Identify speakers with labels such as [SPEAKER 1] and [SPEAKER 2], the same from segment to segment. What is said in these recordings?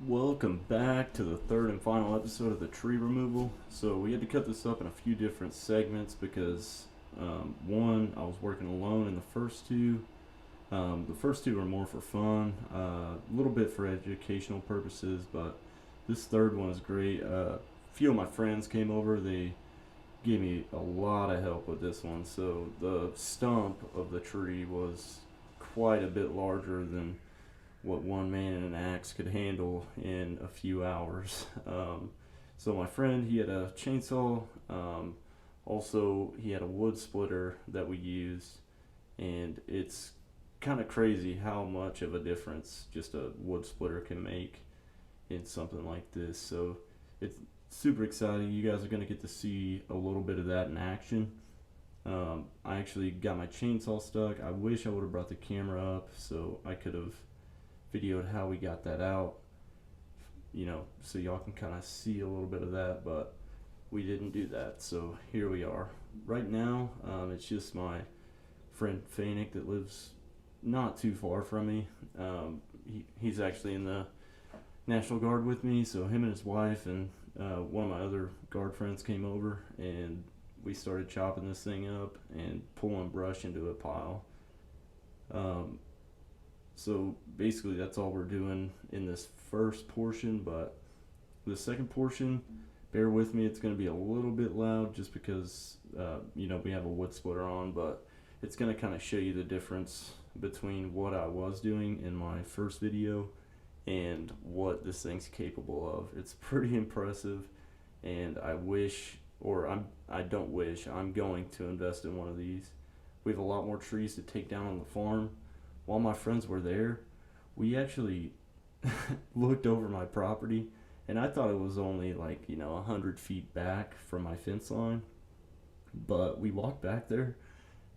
[SPEAKER 1] Welcome back to the third and final episode of the tree removal. So we had to cut this up in a few different segments because one, I was working alone in the first two. The first two were more for fun, a little bit for educational purposes, but this third one is great. A few of my friends came over. They gave me a lot of help with this one. So the stump of the tree was quite a bit larger than what one man and an axe could handle in a few hours. So my friend, he had a chainsaw. Also, he had a wood splitter that we used, and it's kind of crazy how much of a difference just a wood splitter can make in something like this. So it's super exciting. You guys are going to get to see a little bit of that in action. I actually got my chainsaw stuck. I wish I would have brought the camera up so I could have videoed how we got that out, so y'all can kind of see a little bit of that, but we didn't do that. So here we are. Right now, it's just my friend Fanick that lives not too far from me. He's actually in the National Guard with me, so him and his wife and one of my other guard friends came over, and we started chopping this thing up and pulling brush into a pile. So basically, that's all we're doing in this first portion. But the second portion, bear with me, it's going to be a little bit loud just because, we have a wood splitter on, but it's going to kind of show you the difference between what I was doing in my first video and what this thing's capable of. It's pretty impressive, and I don't wish, I'm going to invest in one of these. We have a lot more trees to take down on the farm. While my friends were there, we actually looked over my property, and I thought it was only 100 feet back from my fence line. But we walked back there,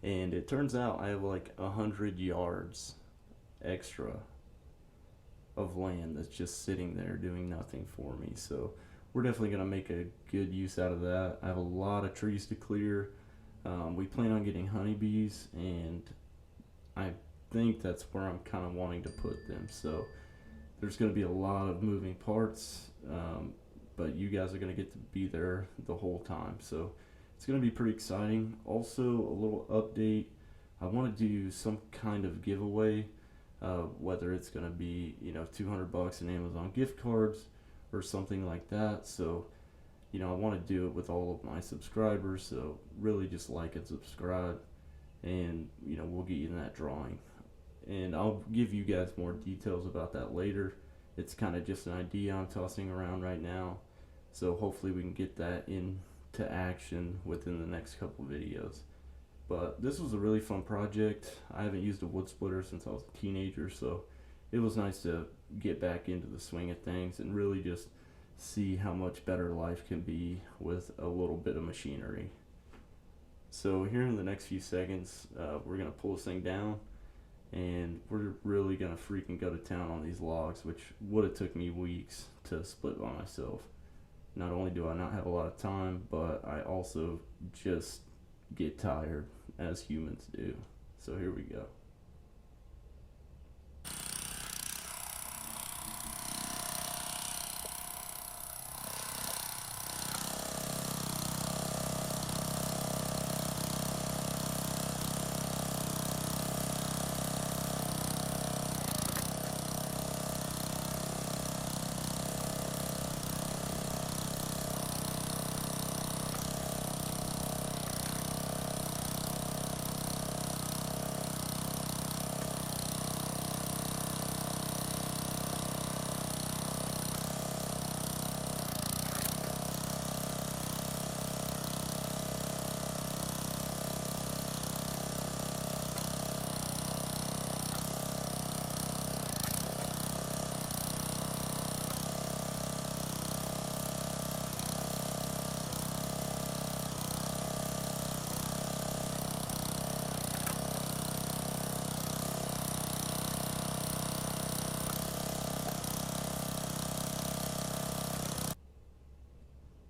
[SPEAKER 1] and it turns out I have 100 yards extra of land that's just sitting there doing nothing for me. So we're definitely going to make a good use out of that. I have a lot of trees to clear. We plan on getting honeybees, and I think that's where I'm kind of wanting to put them. So there's going to be a lot of moving parts, but you guys are going to get to be there the whole time. So it's going to be pretty exciting. Also, a little update. I want to do some kind of giveaway, whether it's going to be $200 in Amazon gift cards or something like that. So I want to do it with all of my subscribers. So really just like and subscribe, and we'll get you in that drawing. And I'll give you guys more details about that later. It's kind of just an idea I'm tossing around right now, so hopefully we can get that into action within the next couple videos. But this was a really fun project. I haven't used a wood splitter since I was a teenager, so it was nice to get back into the swing of things and really just see how much better life can be with a little bit of machinery. So here in the next few seconds, we're going to pull this thing down, and we're really gonna freaking go to town on these logs, which would have took me weeks to split by myself. Not only do I not have a lot of time, but I also just get tired, as humans do. So here we go.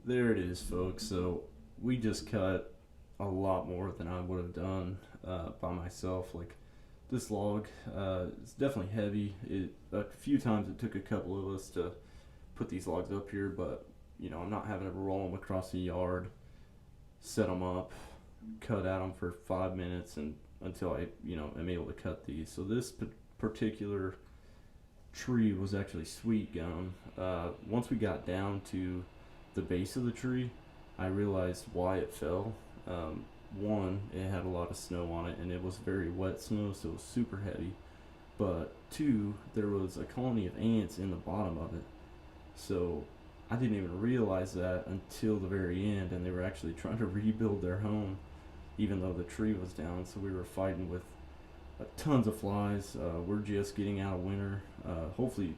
[SPEAKER 1] There it is, folks. So we just cut a lot more than I would have done by myself. this log, it's definitely heavy. A few times it took a couple of us to put these logs up here, but I'm not having to roll them across the yard, set them up, cut at them for 5 minutes, and until I am able to cut these. So this particular tree was actually sweet gum. Once we got down to the base of the tree, I realized why it fell. One, it had a lot of snow on it, and it was very wet snow, so it was super heavy. But two, there was a colony of ants in the bottom of it. So I didn't even realize that until the very end, and they were actually trying to rebuild their home, even though the tree was down. So we were fighting with tons of flies. We're just getting out of winter. Hopefully,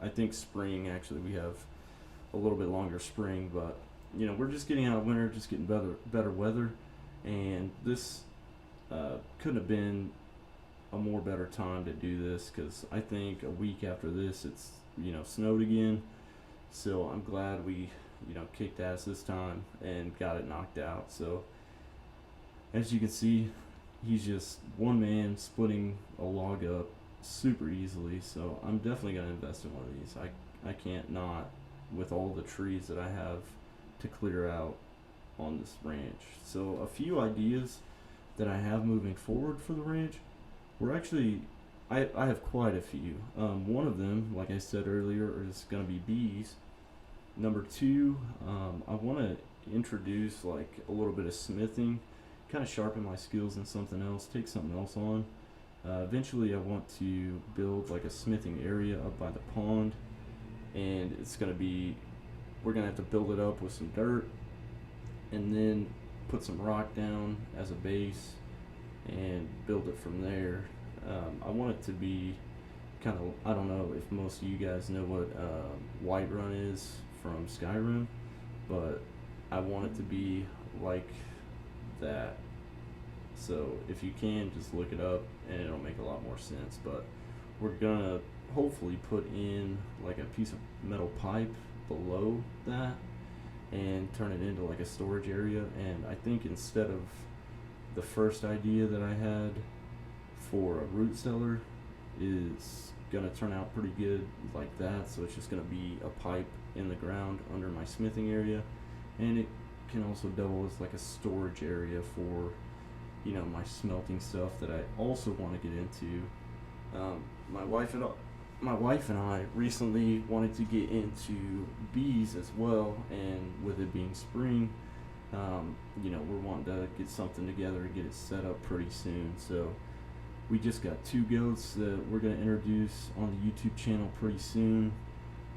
[SPEAKER 1] I think spring, actually, we have a little bit longer spring, but we're just getting out of winter, just getting better weather. And this couldn't have been a more better time to do this, because I think a week after this it's snowed again. So I'm glad we kicked ass this time and got it knocked out. So as you can see, he's just one man splitting a log up super easily. So I'm definitely going to invest in one of these. I can't not, with all the trees that I have to clear out on this ranch. So a few ideas that I have moving forward for the ranch. We're actually, I have quite a few. One of them, like I said earlier, is going to be bees. Number two, I want to introduce like a little bit of smithing, kind of sharpen my skills in something else, take something else on. Eventually I want to build like a smithing area up by the pond, and we're going to have to build it up with some dirt and then put some rock down as a base and build it from there. I want it to be kind of, I don't know if most of you guys know what Whiterun is from Skyrim, but I want it to be like that. So if you can, just look it up and it'll make a lot more sense. But we're gonna hopefully put in like a piece of metal pipe below that and turn it into like a storage area. And I think instead of the first idea that I had for a root cellar is gonna turn out pretty good like that. So it's just gonna be a pipe in the ground under my smithing area, and it can also double as like a storage area for my smelting stuff that I also want to get into. My wife and I recently wanted to get into bees as well, and with it being spring, we're wanting to get something together and get it set up pretty soon. So we just got 2 goats that we're going to introduce on the YouTube channel pretty soon.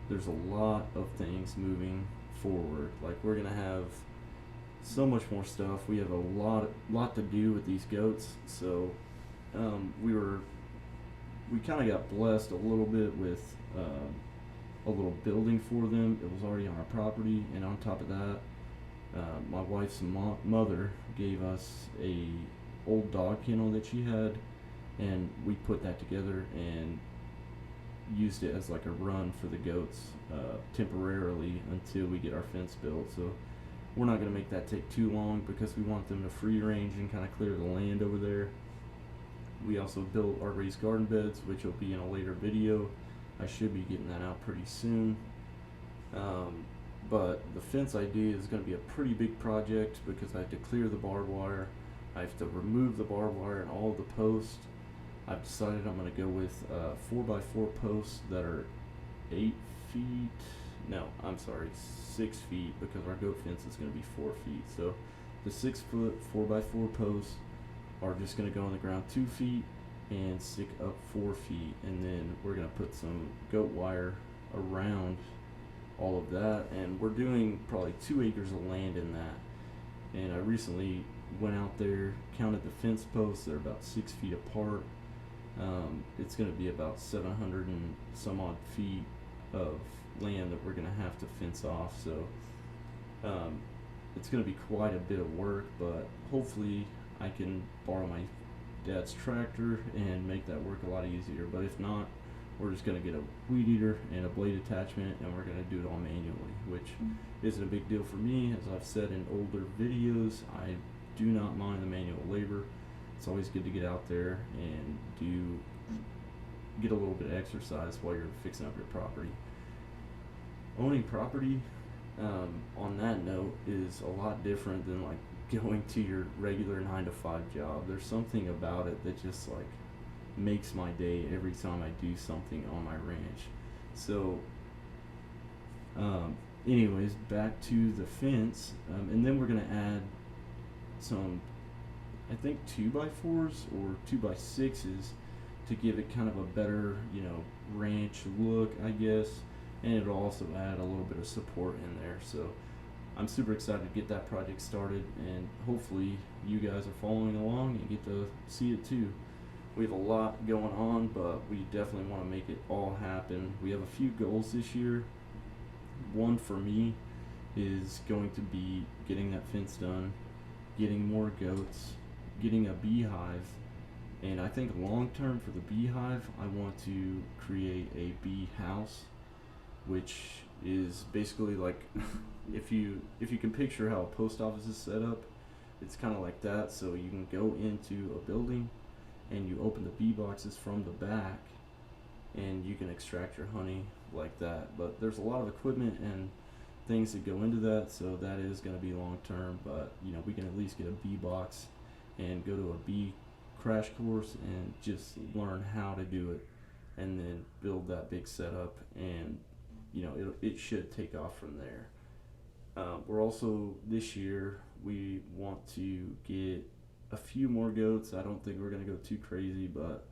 [SPEAKER 1] There's a lot of things moving forward. Like, we're going to have so much more stuff. We have a lot to do with these goats. So we kind of got blessed a little bit with a little building for them. It was already on our property, and on top of that, my wife's mother gave us a old dog kennel that she had, and we put that together and used it as like a run for the goats temporarily until we get our fence built. So we're not going to make that take too long, because we want them to free range and kind of clear the land over there. We also built our raised garden beds, which will be in a later video. I should be getting that out pretty soon. But the fence idea is going to be a pretty big project, because I have to clear the barbed wire. I have to remove the barbed wire and all the posts. I've decided I'm going to go with 4x4 posts that are 8 feet. No, I'm sorry, 6 feet, because our goat fence is going to be 4 feet. So the 6-foot 4x4 posts are just going to go on the ground 2 feet and stick up 4 feet, and then we're going to put some goat wire around all of that. And we're doing probably 2 acres of land in that. And I recently went out there, counted the fence posts. They're about 6 feet apart. It's going to be about 700 and some odd feet of land that we're going to have to fence off. So it's going to be quite a bit of work, but hopefully I can borrow my dad's tractor and make that work a lot easier. But if not, we're just going to get a weed eater and a blade attachment, and we're going to do it all manually, which isn't a big deal for me. As I've said in older videos, I do not mind the manual labor. It's always good to get out there and get a little bit of exercise while you're fixing up your property. Owning property, on that note, is a lot different than like going to your regular 9 to 5 job. There's something about it that just like makes my day every time I do something on my ranch. So, anyways, back to the fence, and then we're gonna add some, I think, 2x4s or 2x6s to give it kind of a better, ranch look, I guess. And it'll also add a little bit of support in there. So I'm super excited to get that project started, and hopefully you guys are following along and get to see it too. We have a lot going on, but we definitely want to make it all happen. We have a few goals this year. One for me is going to be getting that fence done, getting more goats, getting a beehive, and I think long term for the beehive, I want to create a bee house, which is basically like if you can picture how a post office is set up, it's kind of like that. So you can go into a building and you open the bee boxes from the back and you can extract your honey like that. But there's a lot of equipment and things that go into that, so that is going to be long term. But we can at least get a bee box and go to a bee crash course and just learn how to do it, and then build that big setup, and it should take off from there. We're also, this year, we want to get a few more goats. I don't think we're going to go too crazy, but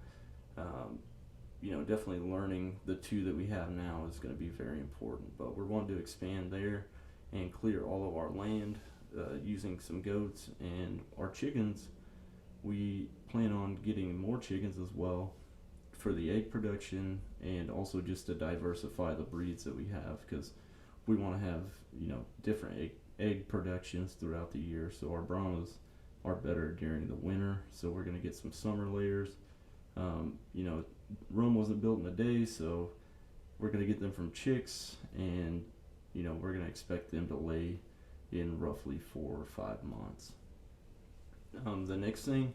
[SPEAKER 1] definitely learning the 2 that we have now is going to be very important. But we're wanting to expand there and clear all of our land using some goats. And our chickens, we plan on getting more chickens as well for the egg production, and also just to diversify the breeds that we have, because we want to have different egg productions throughout the year. So our Brahmas are better during the winter, so we're going to get some summer layers. Rome wasn't built in a day, so we're going to get them from chicks, and we're going to expect them to lay in roughly 4 or 5 months. The next thing,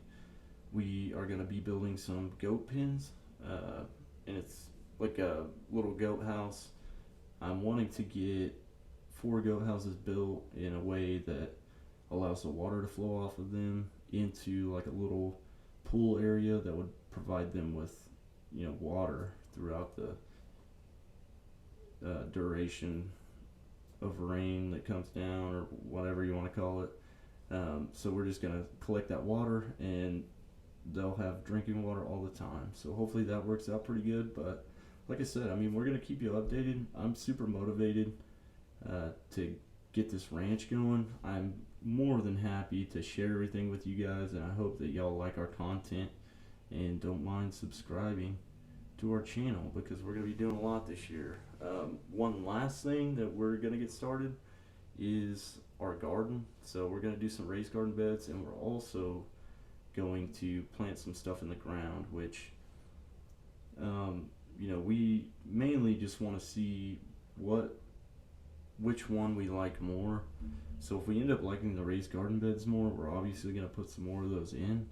[SPEAKER 1] we are going to be building some goat pens, and it's like a little goat house. I'm wanting to get 4 goat houses built in a way that allows the water to flow off of them into like a little pool area that would provide them with water throughout the duration of rain that comes down, or whatever you want to call it. So we're just going to collect that water, and they'll have drinking water all the time. So hopefully that works out pretty good. But like I said, we're going to keep you updated. I'm super motivated to get this ranch going. I'm more than happy to share everything with you guys, and I hope that y'all like our content and don't mind subscribing to our channel, because we're going to be doing a lot this year. One last thing that we're going to get started is our garden. So we're going to do some raised garden beds, and we're also going to plant some stuff in the ground, which we mainly just want to see which one we like more. So if we end up liking the raised garden beds more, we're obviously going to put some more of those in,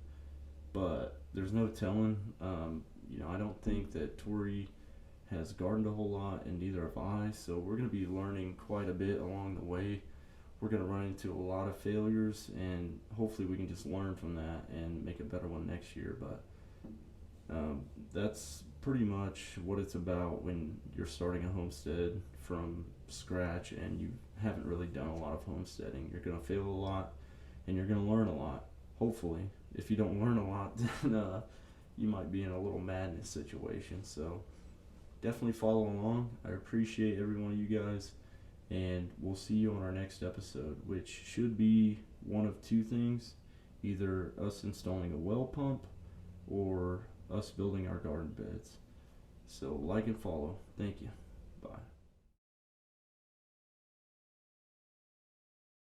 [SPEAKER 1] but there's no telling. I don't think that Tori has gardened a whole lot, and neither have I, so we're going to be learning quite a bit along the way. We're going to run into a lot of failures, and hopefully we can just learn from that and make a better one next year. But that's pretty much what it's about when you're starting a homestead from scratch and you haven't really done a lot of homesteading. You're going to fail a lot, and you're going to learn a lot, hopefully. If you don't learn a lot, then you might be in a little madness situation. So definitely follow along. I appreciate every one of you guys, and we'll see you on our next episode, which should be one of 2 things: either us installing a well pump or us building our garden beds. So like and follow. Thank you. Bye.